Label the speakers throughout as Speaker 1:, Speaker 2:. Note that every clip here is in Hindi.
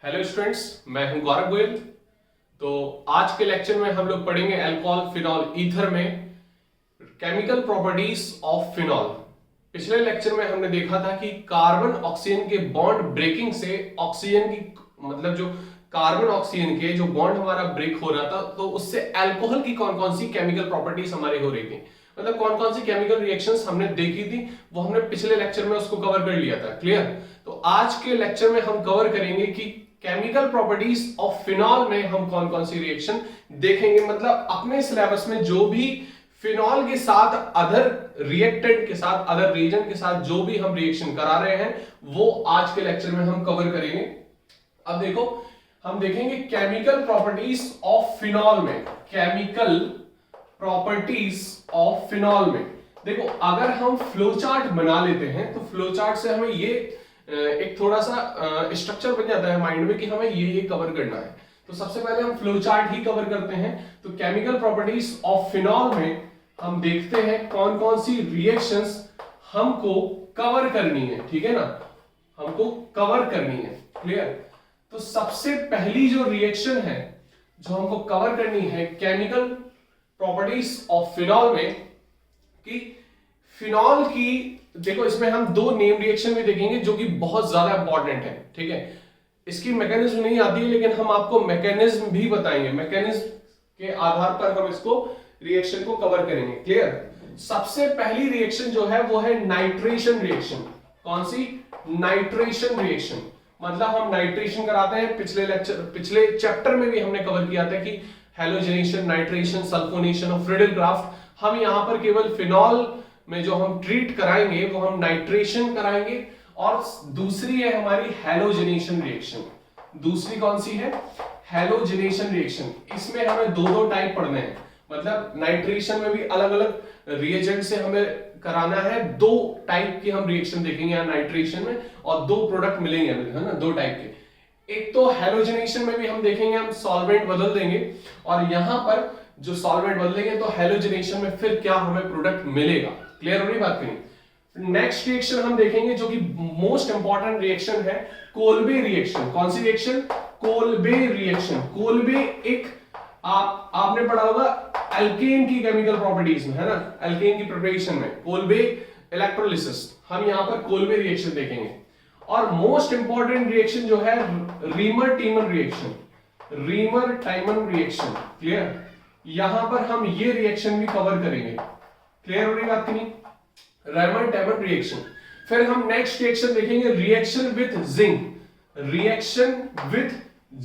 Speaker 1: हेलो स्टूडेंट्स, मैं हूं गौरव गोयल। तो आज के लेक्चर में हम लोग पढ़ेंगे अल्कोहल फिनॉल ईथर में केमिकल प्रॉपर्टीज ऑफ फिनॉल। पिछले लेक्चर में हमने देखा था कि कार्बन ऑक्सीजन के बॉन्ड ब्रेकिंग से ऑक्सीजन की मतलब जो कार्बन ऑक्सीजन के जो बॉन्ड हमारा ब्रेक हो रहा था, तो उससे अल्कोहल की कौन कौन सी केमिकल प्रॉपर्टीज हमारी हो रही थी, मतलब कौन कौन सी केमिकल रिएक्शंस हमने देखी थी, वो हमने पिछले लेक्चर में उसको कवर कर लिया था। क्लियर? तो आज के लेक्चर में हम कवर करेंगे कि केमिकल प्रॉपर्टीज ऑफ फिनॉल में हम कौन कौन सी रिएक्शन देखेंगे, मतलब अपने सिलेबस में जो भी फिनॉल के साथ अदर रिएक्टेंट के साथ अदर रिएजेंट के साथ जो भी हम रिएक्शन करा रहे हैं वो आज के लेक्चर में हम कवर करेंगे। अब देखो, हम देखेंगे केमिकल प्रॉपर्टीज ऑफ फिनॉल में। केमिकल प्रॉपर्टीज ऑफ फिनॉल में देखो, अगर हम फ्लो चार्ट बना लेते हैं तो फ्लो चार्ट से हमें ये एक थोड़ा सा स्ट्रक्चर बन जाता है माइंड में कि हमें ये कवर करना है। तो सबसे पहले हम फ्लो चार्ट ही कवर करते हैं। तो केमिकल प्रॉपर्टीज ऑफ फिनॉल में हम देखते हैं कौन कौन सी रिएक्शंस हमको कवर करनी है, ठीक है ना, हमको कवर करनी है। क्लियर? तो सबसे पहली जो रिएक्शन है जो हमको कवर करनी है केमिकल प्रॉपर्टीज ऑफ फिनॉल में, कि फिनॉल की देखो, इसमें हम दो नेम रिएक्शन भी देखेंगे जो कि बहुत ज्यादा इंपॉर्टेंट है। ठीक है, इसकी मैकेनिज्म नहीं आती है लेकिन हम आपको मैकेनिज्म भी बताएंगे, मैकेनिज्म के आधार पर हम इसको रिएक्शन को कवर करेंगे। क्लियर? सबसे पहली रिएक्शन जो है वो है नाइट्रेशन रिएक्शन। कौन सी? Nitration reaction. मतलब हम नाइट्रेशन कराते हैं, पिछले चैप्टर में भी हमने कवर किया था कि हैलोजनेशन, नाइट्रेशन, सल्फोनेशन और फ्रिडलक्राफ्ट। हम यहां पर केवल फिनॉल में जो हम ट्रीट कराएंगे वो हम नाइट्रेशन कराएंगे, और दूसरी है हमारी हैलोजनेशन रिएक्शन। दूसरी कौन सी है? Halogenation reaction. इसमें हमें दो दो टाइप पढ़ने हैं, मतलब नाइट्रेशन में भी अलग अलग रिएजेंट से हमें कराना है। दो टाइप के हम रिएक्शन देखेंगे यहाँ नाइट्रेशन में, और दो प्रोडक्ट मिलेंगे हमें, है ना, दो टाइप के। एक तो हैलोजनेशन में भी हम देखेंगे, हम सॉल्वेंट बदल देंगे, और यहां पर जो सॉल्वेंट बदलेंगे तो हैलोजनेशन में फिर क्या हमें प्रोडक्ट मिलेगा। क्लियर हो रही बात नहीं? नेक्स्ट रिएक्शन हम देखेंगे जो कि मोस्ट इंपॉर्टेंट रिएक्शन है, कोल्बे रिएक्शन। कौन सी रिएक्शन? Kolbe reaction. कोल्बे एक आपने पढ़ा होगा अल्केन की केमिकल प्रॉपर्टीज में, है ना, अल्केन की प्रिपरेशन में कोल्बे इलेक्ट्रोलिसिस। हम यहां पर कोल्बे रिएक्शन देखेंगे। और मोस्ट इंपॉर्टेंट रिएक्शन जो है Reimer Tiemann reaction. Reimer Tiemann reaction. Clear? यहां पर हम ये रिएक्शन भी कवर करेंगे। क्लियर हो रही बात की नहीं? Reamer Tiemann reaction. फिर हम नेक्स्ट रिएक्शन देखेंगे, reaction with zinc. Reaction with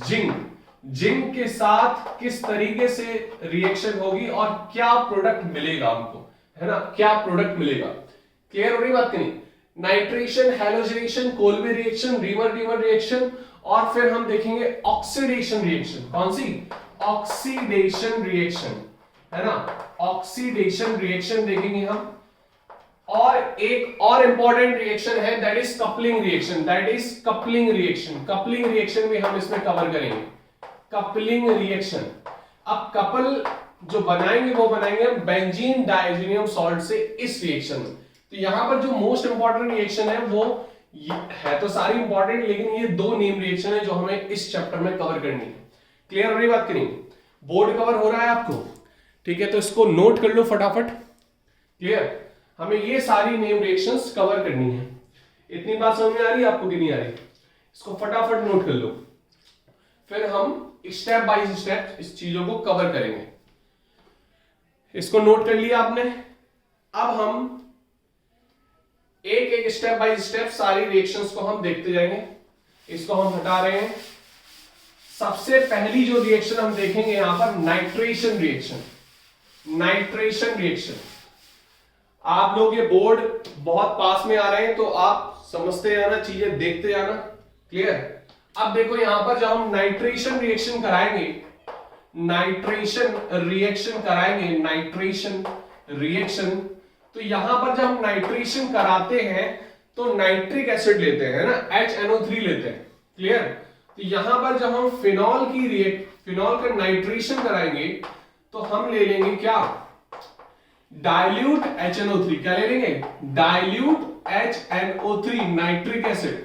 Speaker 1: zinc. Zinc के साथ किस तरीके से रिएक्शन होगी और क्या प्रोडक्ट मिलेगा हमको, है ना, क्या प्रोडक्ट मिलेगा। क्लियर हो रही बात की नहीं? Nitration, halogenation, Kolbe reaction, Reimer Tiemann reaction, और फिर हम देखेंगे ऑक्सीडेशन रिएक्शन। कौन सी? ऑक्सीडेशन रिएक्शन, है ना, ऑक्सीडेशन रिएक्शन देखेंगे हम। और एक और इंपॉर्टेंट रिएक्शन है, that is coupling reaction. That is coupling reaction. Coupling reaction भी हम इसमें कवर करेंगे। Coupling reaction. अब कपल जो बनाएंगे वो बनाएंगे हम बेंजीन डाइजीनियम सॉल्ट से इस रिएक्शन में। तो यहां पर जो मोस्ट इंपॉर्टेंट रिएक्शन है वो है तो सारी इंपॉर्टेंट, लेकिन ये दो नेम रिएक्शन है जो हमें इस चैप्टर में कवर करनी है। क्लियर हो रही बात की नहीं? बोर्ड कवर हो रहा है आपको? ठीक है, तो इसको नोट कर लो फटाफट। क्लियर? हमें ये सारी नेम रिएक्शंस कवर करनी है। इतनी बात समझ में आ रही है आपको कि नहीं आ रही? इसको फटाफट नोट कर लो, फिर हम स्टेप बाय स्टेप इस चीजों को कवर करेंगे। इसको नोट कर लिया आपने? अब हम एक एक स्टेप बाय स्टेप सारी रिएक्शंस को हम देखते जाएंगे। इसको हम हटा रहे हैं। सबसे पहली जो रिएक्शन हम देखेंगे यहां पर, नाइट्रेशन रिएक्शन। Nitration reaction. आप लोग ये बोर्ड बहुत पास में आ रहे हैं तो आप समझते जाना, चीजें देखते जाना। क्लियर? अब देखो यहां पर जब हम नाइट्रेशन रिएक्शन कराएंगे, नाइट्रेशन रिएक्शन कराएंगे, नाइट्रेशन रिएक्शन, तो यहां पर जब हम नाइट्रेशन कराते हैं तो नाइट्रिक एसिड लेते हैं, ना, HNO3 लेते हैं। क्लियर? तो यहां पर जब हम फिनॉल का नाइट्रेशन कराएंगे तो हम ले लेंगे क्या? Dilute HNO3। क्या ले लेंगे? Dilute HNO3, nitric acid.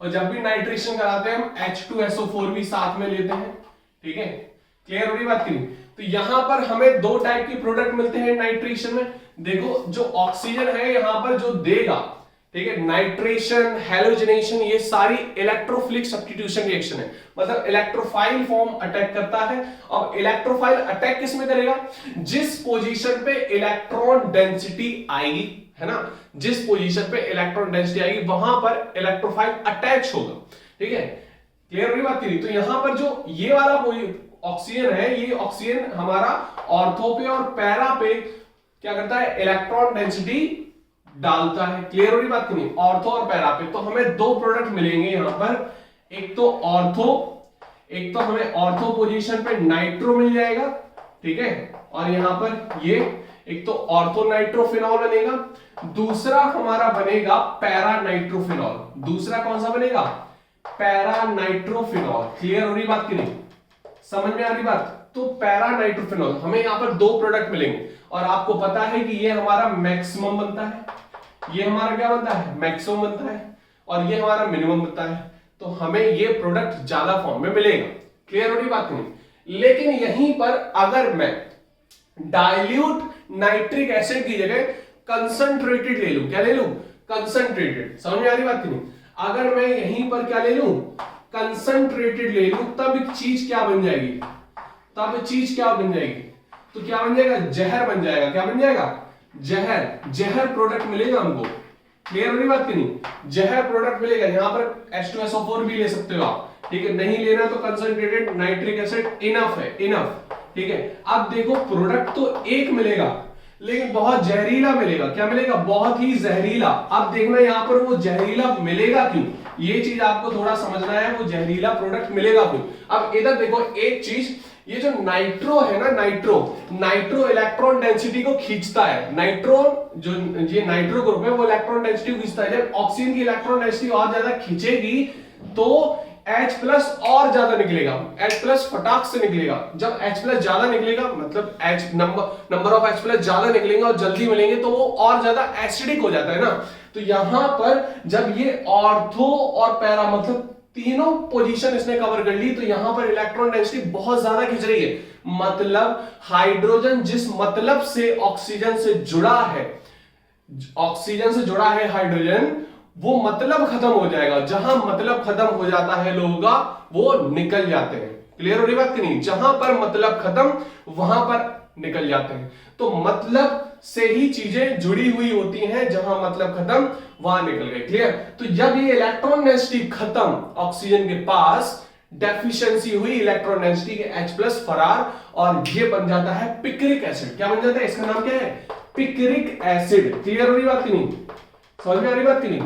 Speaker 1: और जब भी नाइट्रेशन कराते हैं हम H2SO4 भी साथ में लेते हैं। ठीक है, क्लियर हो रही बात की नहीं? तो यहां पर हमें दो टाइप के प्रोडक्ट मिलते हैं नाइट्रेशन में। देखो जो ऑक्सीजन है यहां पर जो देगा, ठीक है, नाइट्रेशन, हैलोजिनेशन, ये सारी इलेक्ट्रोफिलिक सब्स्टिट्यूशन रिएक्शन है, मतलब इलेक्ट्रोफाइल फॉर्म अटैक करता है। अब इलेक्ट्रोफाइल अटैक किस में करेगा? जिस पोजीशन पे इलेक्ट्रॉन डेंसिटी आएगी, है ना, जिस पोजीशन पे इलेक्ट्रॉन डेंसिटी आएगी वहां पर इलेक्ट्रोफाइल अटैच होगा। ठीक है, क्लियर हो रही बात की नहीं? तो यहां पर जो ये वाला ऑक्सीजन है, ये ऑक्सीजन हमारा ऑर्थो पे और पैरा पे क्या करता है? इलेक्ट्रॉन डेंसिटी डालता है। क्लियर हो रही बात की नहीं? ऑर्थो और पैरा पे। तो हमें दो प्रोडक्ट मिलेंगे यहां पर, एक तो ऑर्थो, एक तो हमें ऑर्थो पोजीशन पे नाइट्रो मिल जाएगा, ठीक है, और यहां पर ये एक तो ऑर्थो नाइट्रोफिनॉल बनेगा, दूसरा हमारा बनेगा पैरा नाइट्रोफिनॉल। दूसरा कौन सा बनेगा? Para nitrophenol. क्लियर हो रही बात की नहीं? समझ में आ रही बात? तो पैरा नाइट्रोफिनॉल, हमें यहां पर दो प्रोडक्ट मिलेंगे और आपको पता है कि ये हमारा मैक्सिमम बनता है, ये हमारा क्या बनता है? मैक्सिमम बनता है, और ये हमारा मिनिमम बनता है। तो हमें ये प्रोडक्ट ज्यादा फॉर्म में मिलेगा। क्लियर हो रही बात नहीं? लेकिन यहीं पर अगर मैं डाइल्यूट नाइट्रिक एसिड की जगह कंसंट्रेटेड ले लूं, क्या ले लूं? कंसंट्रेटेड। समझ में आ रही बात की नहीं? अगर मैं यहीं पर क्या ले लूं? कंसंट्रेटेड ले लूं, तब एक चीज क्या बन जाएगी? तब चीज क्या बन जाएगी? तो क्या बन जाएगा? जहर बन जाएगा। क्या बन जाएगा? जहर। जहर प्रोडक्ट मिलेगा हमको। क्लियर हो रही बात की नहीं? जहर प्रोडक्ट मिलेगा। यहां पर H2SO4 भी ले सकते हो आप, ठीक है, नहीं लेना तो कंसंट्रेटेड नाइट्रिक एसिड इनफ है, इनफ। ठीक है, अब देखो प्रोडक्ट तो एक मिलेगा लेकिन बहुत जहरीला मिलेगा। क्या मिलेगा? बहुत ही जहरीला। अब देखना यहां पर वो जहरीला मिलेगा क्यों, ये चीज आपको थोड़ा समझना है, वो जहरीला प्रोडक्ट मिलेगा क्यों। अब इधर देखो एक चीज, ये जो नाइट्रो है ना, नाइट्रो इलेक्ट्रॉन डेंसिटी को खींचता है। नाइट्रो जो ये नाइट्रो ग्रुप है वो इलेक्ट्रॉन डेंसिटी को खींचता है। जब ऑक्सीजन की इलेक्ट्रॉन डेंसिटी और ज्यादा खींचेगी तो H+ और ज्यादा निकलेगा, H+ फटाक से निकलेगा। जब H+ ज्यादा निकलेगा मतलब नंबर ऑफ H+ ज्यादा निकलेंगे और जल्दी मिलेंगे तो वो और ज्यादा एसिडिक हो जाता है ना। तो यहां पर जब ये ऑर्थो और पैरा मतलब तीनों पोजीशन इसने कवर कर ली, तो यहां पर इलेक्ट्रॉन डेंसिटी बहुत ज्यादा खींच रही है। मतलब हाइड्रोजन जिस मतलब से ऑक्सीजन से जुड़ा है, ऑक्सीजन से जुड़ा है हाइड्रोजन, वो मतलब खत्म हो जाएगा। जहां मतलब खत्म हो जाता है लोगों का, वो निकल जाते हैं। क्लियर हो रही बात कि नहीं? जहां पर मतलब खत्म वहां पर निकल जाते हैं। तो मतलब से ही चीजें जुड़ी हुई होती हैं, जहां मतलब खत्म वहां निकल गए। क्लियर? तो जब ये इलेक्ट्रॉन डेंसिटी खत्म ऑक्सीजन के पास, डेफिशिएंसी हुई इलेक्ट्रॉन डेंसिटी के H+ फरार, और ये बन जाता है पिक्रिक एसिड। क्या बन जाता है? इसका नाम क्या है? Picric acid. क्लियर हो रही बात कि नहीं? समझ में आ रही बात कि नहीं?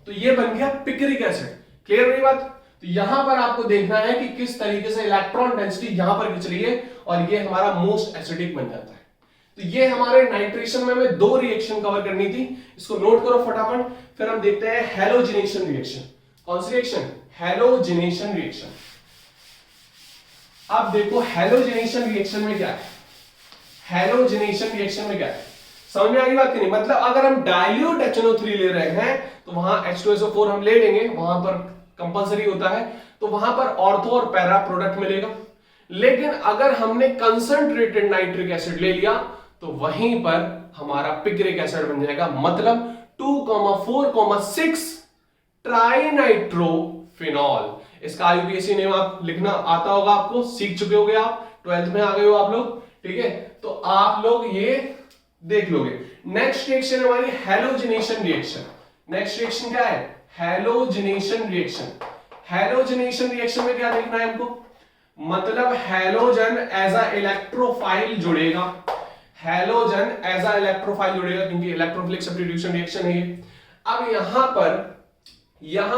Speaker 1: तो ये बन गया पिक्रिक एसिड। क्लियर हो रही बात? तो यहां पर आपको देखना है कि किस तरीके से इलेक्ट्रॉन डेंसिटी यहां पर खिंच रही है और ये हमारा मोस्ट एसिडिक बन जाता है। तो ये हमारे नाइट्रेशन में हमें दो रिएक्शन कवर करनी थी, इसको नोट करो फटाफट। फिर हम देखते हैं हैलोजिनेशन रिएक्शन। कौन सी रिएक्शन? Halogenation reaction. अब देखो हैलोजिनेशन रिएक्शन में क्या है, हैलोजिनेशन रिएक्शन में क्या है, समझ में आ गई बात की नहीं? मतलब अगर हम डाइल्यूट HNO3 ले रहे हैं तो वहां H2SO4 हम ले लेंगे, वहां पर कंपलसरी होता है, तो वहां पर ऑर्थो और पैरा प्रोडक्ट मिलेगा। लेकिन अगर हमने कंसंट्रेटेड नाइट्रिक एसिड ले लिया तो वहीं पर हमारा पिक्रिक एसिड बन जाएगा। मतलब 2,4,6 ट्राइनाइट्रोफिनॉल। इसका IUPAC नेम आप लिखना आता होगा, आपको सीख चुके होगे, आप 12th में आ गए हो आप लोग, ठीक है, तो आप लोग ये देख लोगे। नेक्स्ट रिएक्शन हमारी हैलोजिनेशन रिएक्शन। नेक्स्ट रिएक्शन क्या है? Halogenation reaction. हैलोजिनेशन रिएक्शन में क्या देखना है हमको? मतलब हैलोजन एज अ इलेक्ट्रोफाइल जुड़ेगा, हैलोजन एज अ इलेक्ट्रोफाइल जुड़ेगा क्योंकि इलेक्ट्रोफिलिक सब्स्टिट्यूशन रिएक्शन है ये। अब यहां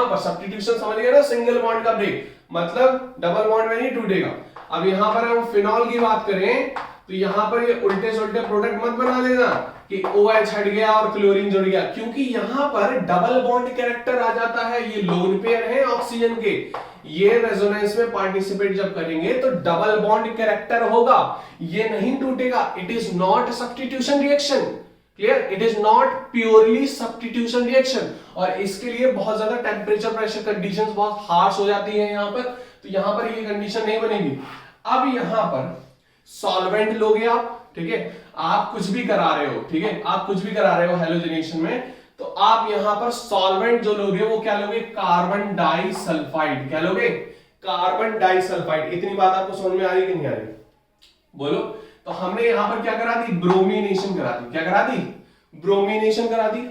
Speaker 1: पर सब्स्टिट्यूशन समझ गए ना, सिंगल बॉन्ड का ब्रेक, मतलब डबल बॉन्ड में नहीं टूटेगा। अब यहां पर हम फिनॉल की बात करें तो यहां पर ये उल्टे सुल्टे प्रोडक्ट मत बना देना कि OH हट गया और क्लोरीन जुड़ गया, क्योंकि यहां पर डबल बॉन्ड कैरेक्टर आ जाता है। ये लोन पेयर है ऑक्सीजन के, ये रेजोनेंस में पार्टिसिपेट जब करेंगे तो डबल बॉन्ड कैरेक्टर होगा, ये नहीं टूटेगा। It is not substitution reaction. Clear, it is not purely substitution reaction, और इसके लिए बहुत ज्यादा टेम्परेचर प्रेशर कंडीशंस बहुत हार्श हो जाती है यहां पर, तो यहां पर ये कंडीशन नहीं बनेगी। अब यहां पर सॉल्वेंट लोगे आप, ठीक है, आप कुछ भी करा रहे हो, ठीक है, आप कुछ भी करा रहे हो हैलोजिनेशन में, तो आप यहां पर सॉल्वेंट जो लोगे वो क्या लोगे, कार्बन डाइसल्फाइड। क्या लोगे, कार्बन डाइसल्फाइड। इतनी बात आपको समझ में आ रही कि नहीं आ रही, बोलो। तो हमने यहां पर क्या करा दी, ब्रोमिनेशन करा दी। क्या करा दी, ब्रोमिनेशन करा दी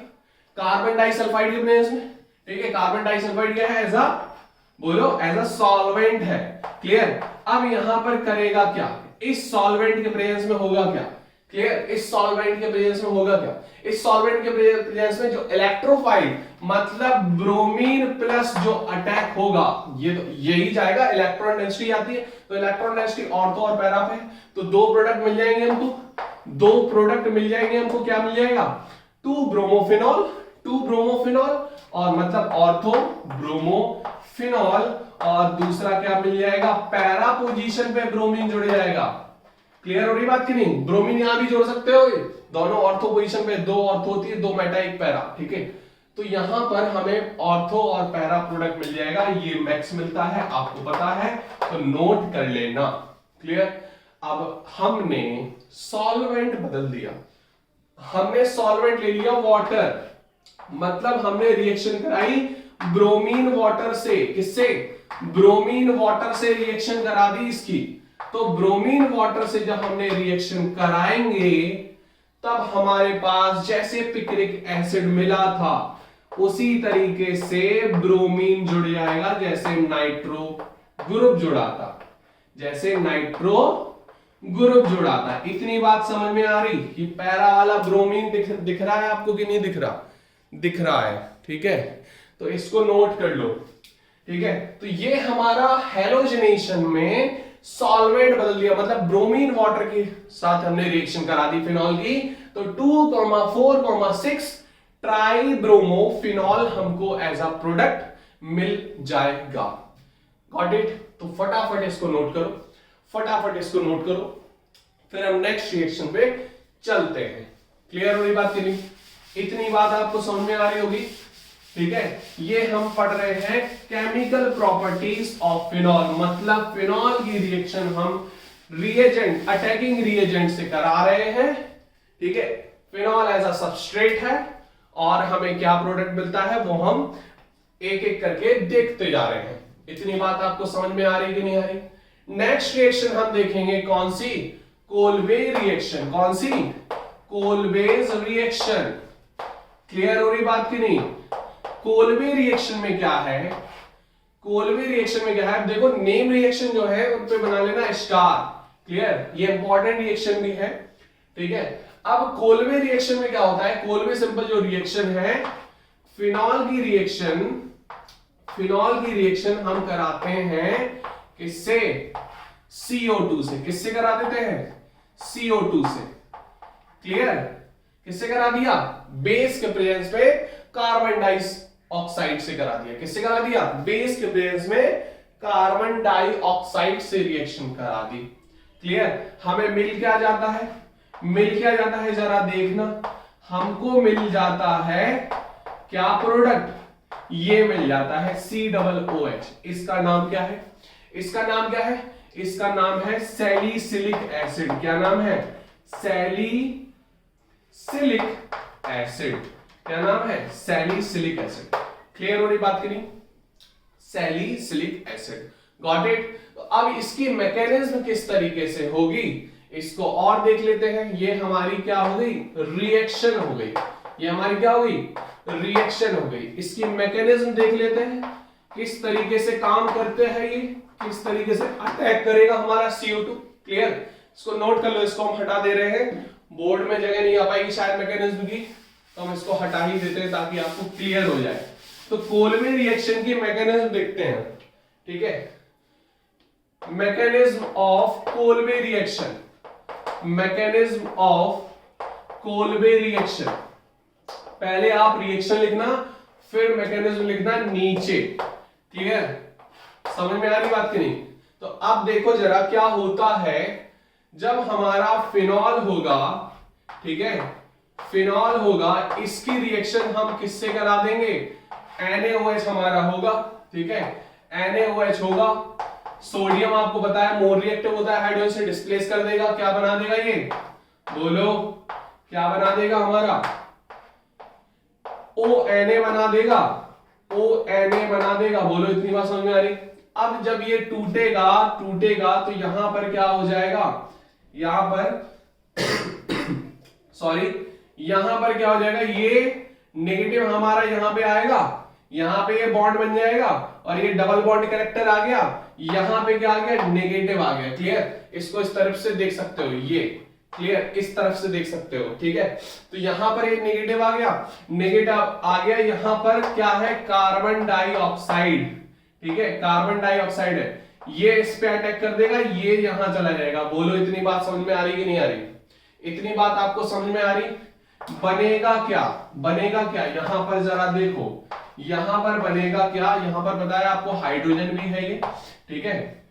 Speaker 1: कार्बन डाइसल्फाइड के प्रेजेंस में, ठीक है। कार्बन डाइसल्फाइड क्या है, एज अ, बोलो, एज अ सॉल्वेंट है। क्लियर। अब यहां पर करेगा क्या, इस सॉल्वेंट के प्रेजेंस में होगा क्या, क्लियर, इस सॉल्वेंट के प्रेजेंस में होगा क्या, इस सॉल्वेंट के प्रेजेंस में जो इलेक्ट्रोफाइल मतलब ब्रोमीन प्लस जो अटैक होगा, ये तो यही जाएगा, इलेक्ट्रॉन डेंसिटी आती है, तो इलेक्ट्रॉन डेंसिटी ऑर्थो और पैरा पे, तो दो प्रोडक्ट मिल जाएंगे हमको, दो प्रोडक्ट मिल जाएंगे हमको। क्या मिल जाएगा, 2 ब्रोमोफिनॉल, 2 ब्रोमोफिनॉल, और मतलब ऑर्थो ब्रोमोफिनॉल, और दूसरा क्या मिल जाएगा, पैरा पोजीशन पे ब्रोमीन जुड़ जाएगा। क्लियर हो रही बात की नहीं, ब्रोमीन यहां भी जोड़ सकते हो, दोनों ऑर्थो पोजीशन पे, 2 ऑर्थो होती है, 2 मेटा 1 पैरा, ठीक है। तो यहां पर हमें ऑर्थो और पैरा प्रोडक्ट मिल जाएगा, ये मैक्स मिलता है, आपको पता है, तो नोट कर लेना। क्लियर। अब हमने सॉल्वेंट बदल दिया, हमने सॉल्वेंट ले लिया वाटर, मतलब हमने रिएक्शन कराई ब्रोमीन वाटर से, किससे, ब्रोमीन वाटर से रिएक्शन करा दी इसकी। तो ब्रोमीन वाटर से जब हमने रिएक्शन कराएंगे तब हमारे पास जैसे पिक्रिक एसिड मिला था उसी तरीके से ब्रोमीन जुड़ जाएगा, जैसे नाइट्रो ग्रुप जुड़ा था, जैसे नाइट्रो ग्रुप जुड़ा था। इतनी बात समझ में आ रही कि पैरा वाला ब्रोमीन दिख रहा है आपको कि नहीं दिख रहा, दिख रहा है, ठीक है। तो इसको नोट कर लो, ठीक है। तो ये हमारा हैलोजिनेशन में सॉल्वेंट बदल दिया, मतलब ब्रोमीन वाटर के साथ हमने रिएक्शन करा दी फिनॉल की, तो 2,4,6 ट्राइब्रोमोफिनॉल हमको एज अ प्रोडक्ट मिल जाएगा। Got it. तो फटाफट इसको नोट करो, फटाफट इसको नोट करो, फिर हम नेक्स्ट रिएक्शन पे चलते हैं। क्लियर हो रही बात की नहीं, इतनी बात आपको समझ में आ रही होगी, ठीक है। ये हम पढ़ रहे हैं केमिकल प्रॉपर्टीज ऑफ फिनॉल, मतलब फिनॉल की रिएक्शन हम रिएजेंट, अटैकिंग रिएजेंट से करा रहे हैं, ठीक है। फिनॉल एज अ सबस्ट्रेट है और हमें क्या प्रोडक्ट मिलता है वो हम एक एक करके देखते जा रहे हैं। इतनी बात आपको समझ में आ रही कि नहीं आ रही। नेक्स्ट रिएक्शन हम देखेंगे कौन सी, कोलवे रिएक्शन। कौन सी, कोलवेज रिएक्शन। क्लियर हो रही बात की नहीं। कोलवे रिएक्शन में क्या है, कोलवे रिएक्शन में क्या है, देखो नेम रिएक्शन जो है उन पे बना लेना स्टार। क्लियर, ये इंपॉर्टेंट रिएक्शन भी है, ठीक है। अब कोलवे रिएक्शन में क्या होता है, कोलवे सिंपल जो रिएक्शन है, फिनॉल की रिएक्शन, फिनॉल की रिएक्शन हम कराते हैं किससे, CO2 से। किससे करा देते हैं, CO2 से। क्लियर, किससे करा दिया, बेस के प्रेजेंस पे कार्बन डाइऑक्साइड से करा दिया। किससे करा दिया, बेस के प्रेजेंस में कार्बन डाइऑक्साइड से रिएक्शन करा दी। क्लियर, हमें मिल क्या जाता है, मिल क्या जाता है जरा देखना, हमको मिल जाता है क्या प्रोडक्ट, ये मिल जाता है COOH। इसका नाम क्या है, इसका नाम क्या है, इसका नाम है सैलिसिलिक एसिड। क्या नाम है, सैलिसिलिक एसिड। क्या नाम है, सैलिसिलिक एसिड। क्लियर हो रही बात की नहीं, सैलिसिलिक एसिड। Got it. तो अब इसकी मैकेनिज्म किस तरीके से होगी इसको और देख लेते हैं। ये हमारी क्या हो गई, रिएक्शन हो गई, ये हमारी क्या हो गई, रिएक्शन हो गई। इसकी मैकेनिज्म देख लेते हैं किस तरीके से काम करते हैं, ये किस तरीके से अटैक करेगा हमारा CO2। क्लियर, इसको नोट कर लो, इसको हम हटा दे रहे हैं, बोर्ड में जगह नहीं आ पाएगी शायद मैकेनिज्म की, तो हम इसको हटा ही देते हैं ताकि आपको क्लियर हो जाए। तो कोलवे रिएक्शन की मैकेनिज्म देखते हैं, ठीक है। Mechanism of Colway reaction, mechanism of Colway reaction. पहले आप रिएक्शन लिखना फिर मैकेनिज्म लिखना नीचे। क्लियर, समझ में आ रही बात की नहीं। तो अब देखो जरा क्या होता है जब हमारा फिनॉल होगा, ठीक है, फिनॉल होगा, इसकी रिएक्शन हम किससे करा देंगे, NaOH हमारा होगा, ठीक है, NaOH होगा। सोडियम आपको पता है मोर रिएक्टिव होता है, हाइड्रोजन से डिस्प्लेस कर देगा, क्या बना देगा ये, बोलो क्या बना देगा हमारा, ONA बना देगा, ONA बना देगा, बोलो इतनी बात समझ में आ रही। अब जब ये टूटेगा तो यहां पर क्या हो जाएगा, यहां पर सॉरी यहां पर क्या हो जाएगा, ये नेगेटिव हमारा यहां पे आएगा, यहां पे ये बॉन्ड बन जाएगा और ये डबल बॉन्ड कैरेक्टर आ गया, यहां पे क्या आ गया, नेगेटिव आ गया। क्लियर, इसको इस तरफ से देख सकते हो, ये क्लियर, इस तरफ से देख सकते हो, ठीक है। तो यहां पर ये नेगेटिव आ गया, नेगेटिव आ गया, यहां पर क्या है, कार्बन डाइऑक्साइड, ठीक है, कार्बन डाइऑक्साइड है, ये इस पे अटैक कर देगा, ये यहां चला जाएगा। बोलो इतनी बात समझ में आ रही कि नहीं आ रही, इतनी बात आपको समझ में आ रही। बनेगा क्या, बनेगा क्या, यहां पर जरा देखो, यहां पर बनेगा क्या, यहां पर बताया आपको हाइड्रोजन भी है ये, ठीक है,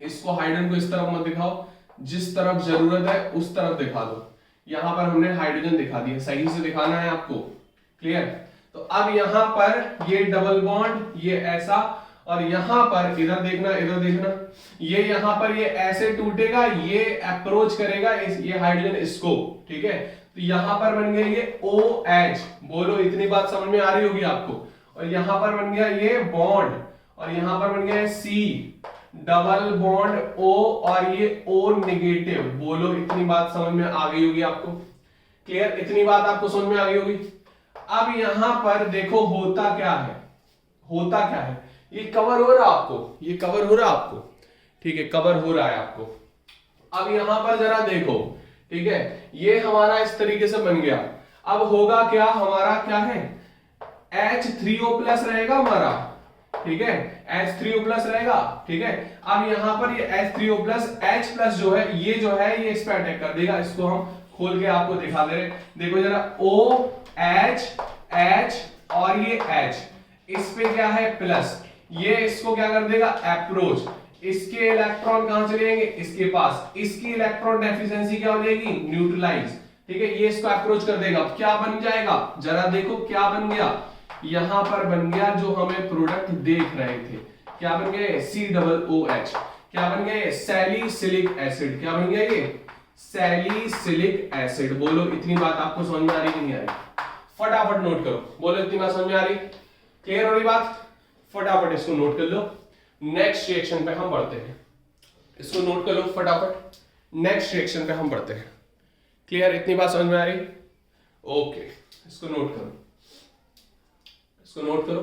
Speaker 1: इसको हाइड्रोजन को इस तरफ मत दिखाओ, जिस तरफ जरूरत है उस तरफ दिखा दो। यहां पर हमने हाइड्रोजन दिखा दिया, सही से दिखाना है आपको, क्लियर। तो अब यहां पर ये डबल बॉन्ड, ये ऐसा, और यहां पर इधर देखना, इधर देखना, ये यहां पर ये ऐसे टूटेगा, ये अप्रोच करेगा ये हाइड्रोजन इसको, ठीक है। तो यहां पर बन गया ये OH, बोलो इतनी बात समझ में आ रही होगी आपको। और यहां पर बन गया ये बॉन्ड, और यहां पर बन गया C, डबल बॉन्ड O, और ये O नेगेटिव। बोलो इतनी बात समझ में आ गई होगी आपको, क्लियर, इतनी बात आपको समझ में आ गई होगी। अब यहां पर देखो होता क्या है, होता क्या है, ये कवर हो रहा आपको, ये कवर हो रहा आपको, ठीक है, कवर हो रहा है आपको। अब यहां पर जरा देखो, ठीक है, ये हमारा इस तरीके से बन गया। अब होगा क्या, हमारा क्या है, H3O प्लस रहेगा हमारा, ठीक है, H3O प्लस रहेगा, ठीक है। अब यहां पर ये H3O प्लस H प्लस जो है, ये जो है ये इस पे अटैक कर देगा, इसको हम खोल के आपको दिखा दे रहे, देखो जरा, OH H और ये H, इस पे क्या है प्लस, ये इसको क्या कर देगा, अप्रोच, इसके इलेक्ट्रॉन कहां चले जाएंगे, इसके पास, इसकी इलेक्ट्रॉन डेफिशिएंसी क्या हो जाएगी, न्यूट्रलाइज, ठीक है, ये इसको अप्रोच कर देगा। क्या बन जाएगा, जरा देखो क्या बन गया, यहां पर बन गया जो हमें प्रोडक्ट देख रहे थे, क्या बन गया, COOH, क्या बन गया, सैलिसिलिक एसिड, क्या बन गया ये, सैलिसिलिक एसिड। बोलो इतनी बात आपको समझ में आ रही कि नहीं आ रही, फटाफट नोट करो, बोलो इतनी बात समझ में आ रही, क्लियर हो रही बात, फटाफट इसको नोट कर लो। नेक्स्ट रिएक्शन पे हम बढ़ते हैं, इसको नोट कर लो फटाफट, नेक्स्ट रिएक्शन पे हम बढ़ते हैं, क्लियर, इतनी बात समझ में आ रही, ओके, इसको नोट करो, इसको नोट करो।